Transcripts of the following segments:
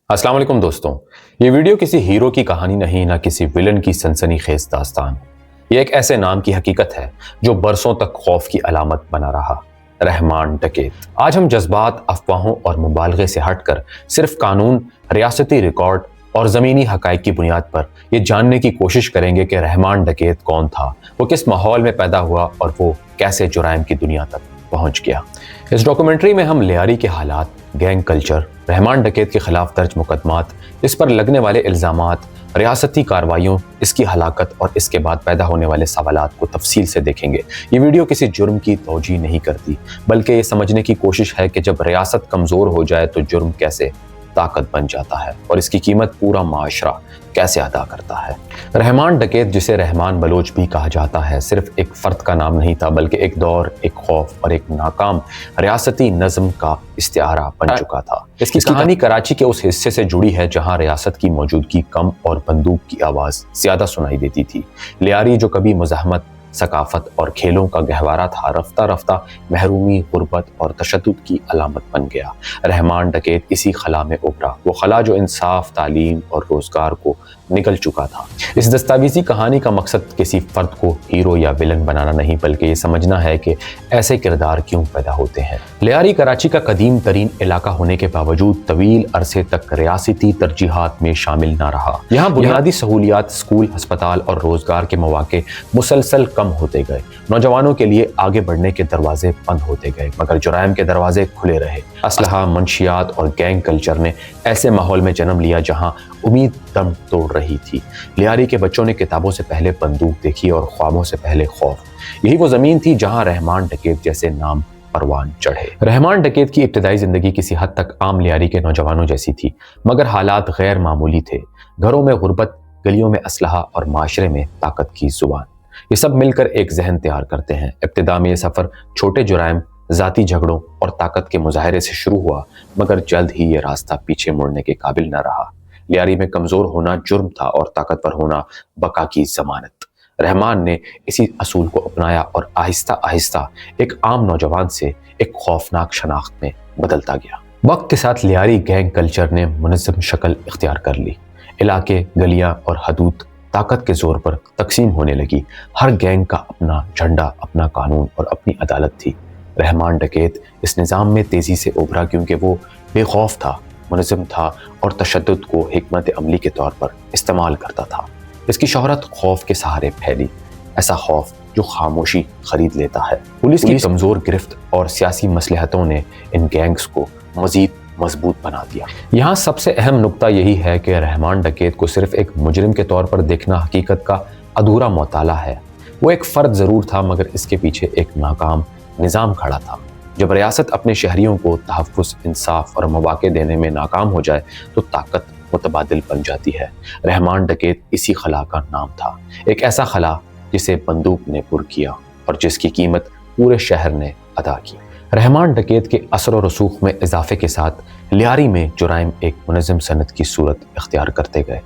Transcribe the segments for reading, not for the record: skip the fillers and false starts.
अस्सलाम वालेकुम दोस्तों। ये वीडियो किसी हीरो की कहानी नहीं, ना किसी विलन की सनसनीखेज दास्तान। ये एक ऐसे नाम की हकीकत है जो बरसों तक खौफ की अलामत बना रहा। रहमान डकैत। आज हम जज्बात, अफवाहों और मुबालगे से हटकर सिर्फ कानून, रियासती रिकॉर्ड और ज़मीनी हकाइक की बुनियाद पर ये जानने की कोशिश करेंगे कि रहमान डकैत कौन था, वो किस माहौल में पैदा हुआ और वो कैसे जुराइम की दुनिया तक पहुंच गया। इस डॉक्यूमेंट्री में हम लियारी के हालात, गैंग कल्चर, रहमान डकैत के खिलाफ दर्ज मुकदमात, इस पर लगने वाले इल्जामात, रियासती कार्रवाइयों, इसकी हलाकत और इसके बाद पैदा होने वाले सवालात को तफसील से देखेंगे। ये वीडियो किसी जुर्म की तौजीह नहीं करती, बल्कि ये समझने की कोशिश है कि जब रियासत कमज़ोर हो जाए तो जुर्म कैसे ताकत बन जाता है और इसकी कीमत पूरा माशरा कैसे अदा करता है। रहमान डकैत, जिसे रहमान बलोच भी कहा जाता है, सिर्फ एक फ़र्द का नाम नहीं था, बल्कि एक दौर, एक खौफ और एक नाकाम रियासती नज़म का इस्तिआरा बन चुका था। इसकी कहानी कराची के उस हिस्से से जुड़ी है जहां रियासत की मौजूदगी कम और बंदूक की आवाज़ ज़्यादा सुनाई देती थी। लियारी, जो कभी मुज़ाहमत, सकाफत और खेलों का गहवारा था, रफ्ता रफ्ता महरूमी, गुर्बत और तशद्दुद की अलामत बन गया। रहमान डकैत इसी खला में उभरा, वो खला जो इंसाफ, तालीम और रोज़गार को निकल चुका था। इस दस्तावेजी कहानी का मकसद किसी फ़र्द को हीरो या विलन बनाना नहीं, बल्कि ये समझना है कि ऐसे किरदार क्यों पैदा होते हैं। लियारी कराची का कदीम तरीन इलाका होने के बावजूद तवील अरसे तक रियासती तरजीहात में शामिल न रहा। यहाँ बुनियादी सहूलियात, स्कूल, अस्पताल और रोज़गार के मौके मुसलसल कम होते गए। नौजवानों के लिए आगे बढ़ने के दरवाजे बंद होते गए, मगर जुराइम के दरवाजे खुले रहे। असलहा, मंशियात और गैंग कल्चर ने ऐसे माहौल में जन्म लिया जहां उम्मीद दम तोड़ रही थी। लियारी के बच्चों ने किताबों से पहले बंदूक देखी और ख्वाबों से पहले खौफ। यही वो ज़मीन थी जहां रहमान डकैत जैसे नाम परवान चढ़े। रहमान डकैत की इब्तिदाई ज़िंदगी किसी हद तक आम लियारी के नौजवानों जैसी थी, मगर हालात गैर मामूली थे। घरों में गुर्बत, गलियों में असलहा और माशरे में ताकत की जुबान, ये सब मिलकर एक जहन तैयार करते हैं। इब्तिदा में ये सफ़र छोटे जुराइम, ज़ाती झगड़ों और ताकत के मुजाहरे से शुरू हुआ, मगर जल्द ही ये रास्ता पीछे मुड़ने के काबिल न रहा। लियारी में कमज़ोर होना जुर्म था और ताकतवर होना बका की ज़मानत। रहमान ने इसी असूल को अपनाया और आहिस्ता आहिस्ता एक आम नौजवान से एक खौफनाक शनाख्त में बदलता गया। वक्त के साथ लियारी गैंग कल्चर ने मुनज़्ज़म शक्ल इख्तियार कर ली। इलाके, गलियां और हदूद ताकत के जोर पर तकसीम होने लगी। हर गैंग का अपना झंडा, अपना कानून और अपनी अदालत थी। रहमान डकैत इस निज़ाम में तेज़ी से उभरा क्योंकि वो बेखौफ था, मुनज़्ज़म था और तशद्दुद को हिकमत अमली के तौर पर इस्तेमाल करता था। इसकी शोहरत खौफ के सहारे फैली, ऐसा खौफ जो खामोशी खरीद लेता है। पुलिस की कमज़ोर गिरफ्त और सियासी मसलहतों ने इन गैंग्स को मज़ीद मजबूत बना दिया। यहाँ सबसे अहम नुक्ता यही है कि रहमान डकैत को सिर्फ एक मुजरिम के तौर पर देखना हकीकत का अधूरा मुताला है। वो एक फ़र्द ज़रूर था, मगर इसके पीछे एक नाकाम निज़ाम खड़ा था। जब रियासत अपने शहरियों को तहफ़्फ़ुज़, इंसाफ और मौक़े देने में नाकाम हो जाए तो ताकत मुतबादिल बन जाती है। रहमान डकैत इसी खला का नाम था, एक ऐसा खला जिसे बंदूक ने पुर किया और जिसकी कीमत पूरे शहर ने अदा की। रहमान डकैत के असर और रसूख में इजाफे के साथ लियारी में जुराइम एक मुनज़्ज़म सनत की सूरत इख्तियार करते गए।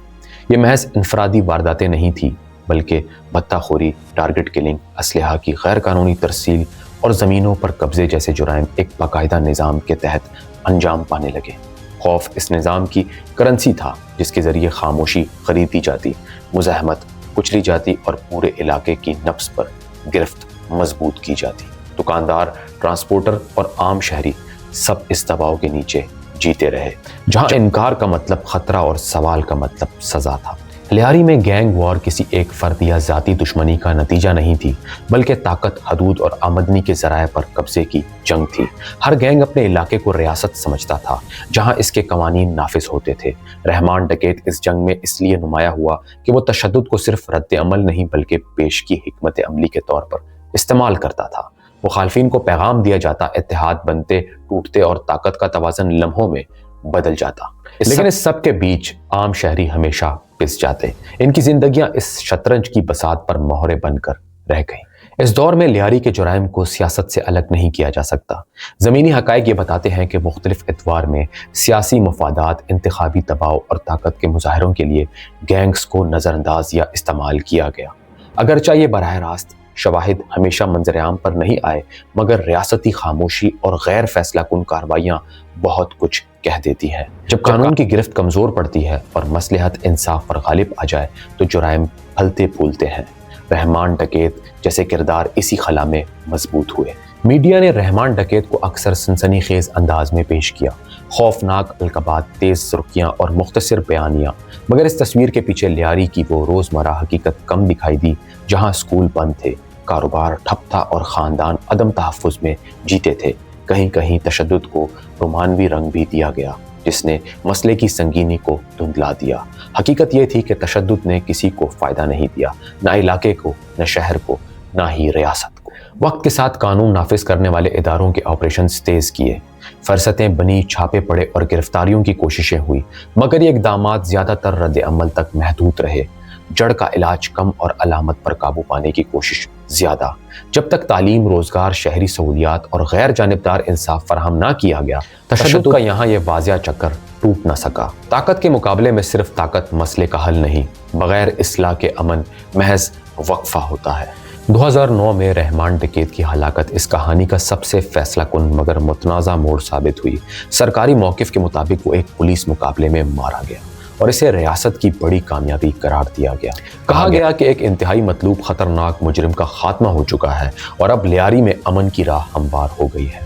ये महज इनफरादी वारदातें नहीं थी, बल्कि भत्ताखोरी, टारगेट किलिंग, असलहा की गैर कानूनी तरसील और ज़मीनों पर कब्जे जैसे जुराइम एक बाकायदा निज़ाम के तहत अंजाम पाने लगे। खौफ इस निज़ाम की करेंसी था, जिसके ज़रिए खामोशी खरीदी जाती, मुज़ाहमत कुचली जाती और पूरे इलाके की नफ्स पर गिरफ्त मजबूत की जाती। दुकानदार, ट्रांसपोर्टर और आम शहरी सब इस दबाव के नीचे जीते रहे, जहां इनकार का मतलब खतरा और सवाल का मतलब सजा था। लियारी में गैंग वॉर किसी एक फर्द या ज़ाती दुश्मनी का नतीजा नहीं थी, बल्कि ताकत, हदूद और आमदनी के ज़राए पर कब्जे की जंग थी। हर गैंग अपने इलाके को रियासत समझता था, जहां इसके कवानीन नाफिज होते थे। रहमान डकैत इस जंग में इसलिए नुमाया हुआ कि वो तशद्दुद को सिर्फ रद्द अमल नहीं, बल्कि पेश की हिकमत अमली के तौर पर इस्तेमाल करता था। मुखालफिन को पैगाम दिया जाता, इत्तेहाद बनते, टूटते और ताकत का तवाज़न लम्हों में बदल जाता। लेकिन इस सब के बीच आम शहरी हमेशा पिस जाते। इनकी जिंदगियां इस शतरंज की बसात पर मोहरे बनकर रह गईं। इस दौर में लियारी के जुराइम को सियासत से अलग नहीं किया जा सकता। ज़मीनी हकाइक ये बताते हैं कि मुख्तलिफ एतवार में सियासी मफादात, इंतखाबी दबाव और ताकत के मुजाहरों के लिए गैंग्स को नज़रअंदाज या इस्तेमाल किया गया। अगरचा ये बराह रास्त شواہد ہمیشہ منظر عام پر نہیں آئے، مگر ریاستی خاموشی اور غیر فیصلہ کن کارروائیاں بہت کچھ کہہ دیتی ہیں۔ جب قانون کی گرفت کمزور پڑتی ہے اور مصلحت انصاف پر غالب آ جائے تو جرائم پھلتے پھولتے ہیں۔ رحمان ڈکیت جیسے کردار اسی خلا میں مضبوط ہوئے۔ میڈیا نے رحمان ڈکیت کو اکثر سنسنی خیز انداز میں پیش کیا، خوفناک القابات، تیز سرخیاں اور مختصر بیانیاں، مگر اس تصویر کے پیچھے لیاری کی وہ روزمرہ حقیقت کم دکھائی دی، جہاں سکول بند تھے، کاروبار ٹھپ تھا اور خاندان عدم تحفظ میں جیتے تھے۔ کہیں کہیں تشدد کو رومانوی رنگ بھی دیا گیا، جس نے مسئلے کی سنگینی کو دھندلا دیا۔ حقیقت یہ تھی کہ تشدد نے کسی کو فائدہ نہیں دیا، نہ علاقے کو، نہ شہر کو، نہ ہی ریاست کو۔ وقت کے ساتھ قانون نافذ کرنے والے اداروں کے آپریشنز تیز کیے، فرصتیں بنی، چھاپے پڑے اور گرفتاریوں کی کوششیں ہوئی، مگر یہ اقدامات زیادہ تر رد عمل تک محدود رہے۔ جڑ کا علاج کم اور علامت پر قابو پانے کی کوشش زیادہ۔ جب تک تعلیم، روزگار، شہری سہولیات اور غیر جانبدار انصاف فراہم نہ کیا گیا، تشدد کا یہاں یہ واضح چکر ٹوٹ نہ سکا۔ طاقت کے مقابلے میں صرف طاقت مسئلے کا حل نہیں، بغیر اصلاح کے امن محض وقفہ ہوتا ہے۔ 2009 میں رحمان ڈکیت کی ہلاکت اس کہانی کا سب سے فیصلہ کن مگر متنازع موڑ ثابت ہوئی۔ سرکاری موقف کے مطابق وہ ایک پولیس مقابلے میں مارا گیا اور اسے ریاست کی بڑی کامیابی قرار دیا گیا۔ کہا گیا کہ ایک انتہائی مطلوب خطرناک مجرم کا خاتمہ ہو چکا ہے اور اب لیاری میں امن کی راہ ہموار ہو گئی ہے۔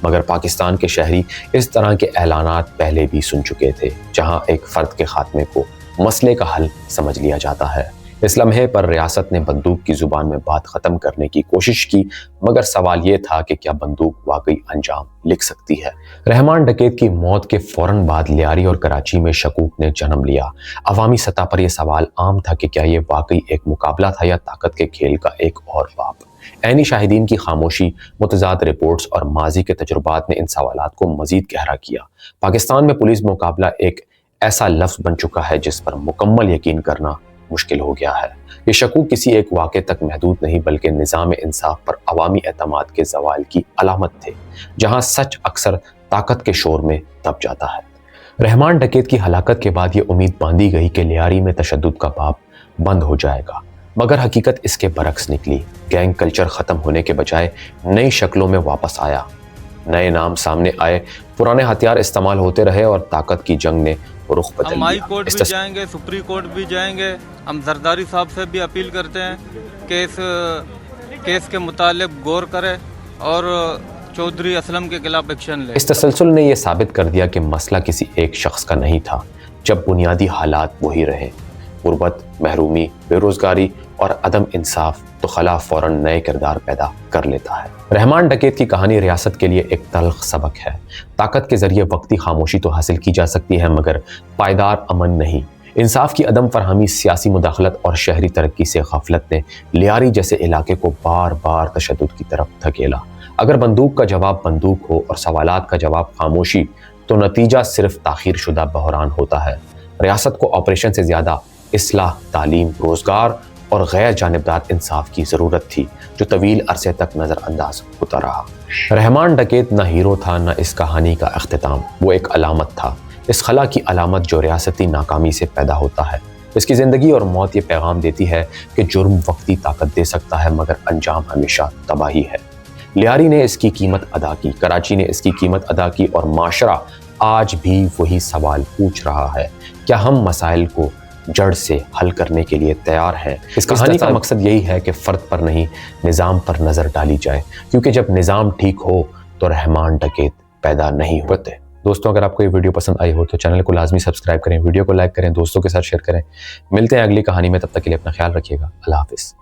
مگر پاکستان کے شہری اس طرح کے اعلانات پہلے بھی سن چکے تھے، جہاں ایک فرد کے خاتمے کو مسئلے کا حل سمجھ لیا جاتا ہے۔ اس لمحے پر ریاست نے بندوق کی زبان میں بات ختم کرنے کی کوشش کی، مگر سوال یہ تھا کہ کیا بندوق واقعی انجام لکھ سکتی ہے؟ رحمان ڈکیت کی موت کے فوراً بعد لیاری اور کراچی میں شکوک نے جنم لیا۔ عوامی سطح پر یہ سوال عام تھا کہ کیا یہ واقعی ایک مقابلہ تھا یا طاقت کے کھیل کا ایک اور باپ؟ عینی شاہدین کی خاموشی، متضاد رپورٹس اور ماضی کے تجربات نے ان سوالات کو مزید گہرا کیا۔ پاکستان میں پولیس مقابلہ ایک ایسا لفظ بن چکا ہے جس پر مکمل یقین کرنا مشکل ہو گیا ہے۔ یہ شکوک کسی ایک واقعے تک محدود نہیں بلکہ نظام انصاف پر عوامی اعتماد کے زوال کی علامت تھے، جہاں سچ اکثر طاقت کے شور میں دب جاتا ہے۔ رحمان ڈکیت کی ہلاکت کے بعد یہ امید باندھی گئی کہ لیاری میں تشدد کا باب بند ہو جائے گا، مگر حقیقت اس کے برعکس نکلی۔ گینگ کلچر ختم ہونے کے بجائے نئی شکلوں میں واپس آیا، نئے نام سامنے آئے، پرانے ہتھیار استعمال ہوتے رہے اور طاقت کی جنگ نے رخ بدل لیا۔ ہم ہائی کورٹ بھی جائیں گے، سپریم کورٹ بھی جائیں گے۔ ہم زرداری صاحب سے بھی اپیل کرتے ہیں کہ اس کیس کے متعلق غور کرے اور چودھری اسلم کے خلاف ایکشن لے۔ اس تسلسل نے یہ ثابت کر دیا کہ مسئلہ کسی ایک شخص کا نہیں تھا، جب بنیادی حالات وہی رہے، غربت، محرومی، بے روزگاری اور عدم انصاف، تو خلا فوراً نئے کردار پیدا کر لیتا ہے۔ رحمان ڈکیت کی کہانی ریاست کے لیے ایک تلخ سبق ہے۔ طاقت کے ذریعے وقتی خاموشی تو حاصل کی جا سکتی ہے، مگر پائیدار امن نہیں۔ انصاف کی عدم فراہمی، سیاسی مداخلت اور شہری ترقی سے غفلت نے لیاری جیسے علاقے کو بار بار تشدد کی طرف دھکیلا۔ اگر بندوق کا جواب بندوق ہو اور سوالات کا جواب خاموشی، تو نتیجہ صرف تاخیر شدہ بحران ہوتا ہے۔ ریاست کو آپریشن سے زیادہ اصلاح، تعلیم، روزگار اور غیر جانبدار انصاف کی ضرورت تھی، جو طویل عرصے تک نظر انداز ہوتا رہا۔ رحمان ڈکیت نہ ہیرو تھا، نہ اس کہانی کا اختتام، وہ ایک علامت تھا، اس خلا کی علامت جو ریاستی ناکامی سے پیدا ہوتا ہے۔ اس کی زندگی اور موت یہ پیغام دیتی ہے کہ جرم وقتی طاقت دے سکتا ہے، مگر انجام ہمیشہ تباہی ہے۔ لیاری نے اس کی قیمت ادا کی، کراچی نے اس کی قیمت ادا کی، اور معاشرہ آج بھی وہی سوال پوچھ رہا ہے: کیا ہم مسائل کو جڑ سے حل کرنے کے لیے تیار ہیں؟ اس کہانی کا مقصد یہی ہے کہ فرد پر نہیں، نظام پر نظر ڈالی جائے، کیونکہ جب نظام ٹھیک ہو تو رحمان ڈکیت پیدا نہیں ہوتے۔ دوستوں، اگر آپ کو یہ ویڈیو پسند آئی ہو تو چینل کو لازمی سبسکرائب کریں، ویڈیو کو لائک کریں، دوستوں کے ساتھ شیئر کریں۔ ملتے ہیں اگلی کہانی میں، تب تک کے لیے اپنا خیال رکھیے گا۔ اللہ حافظ۔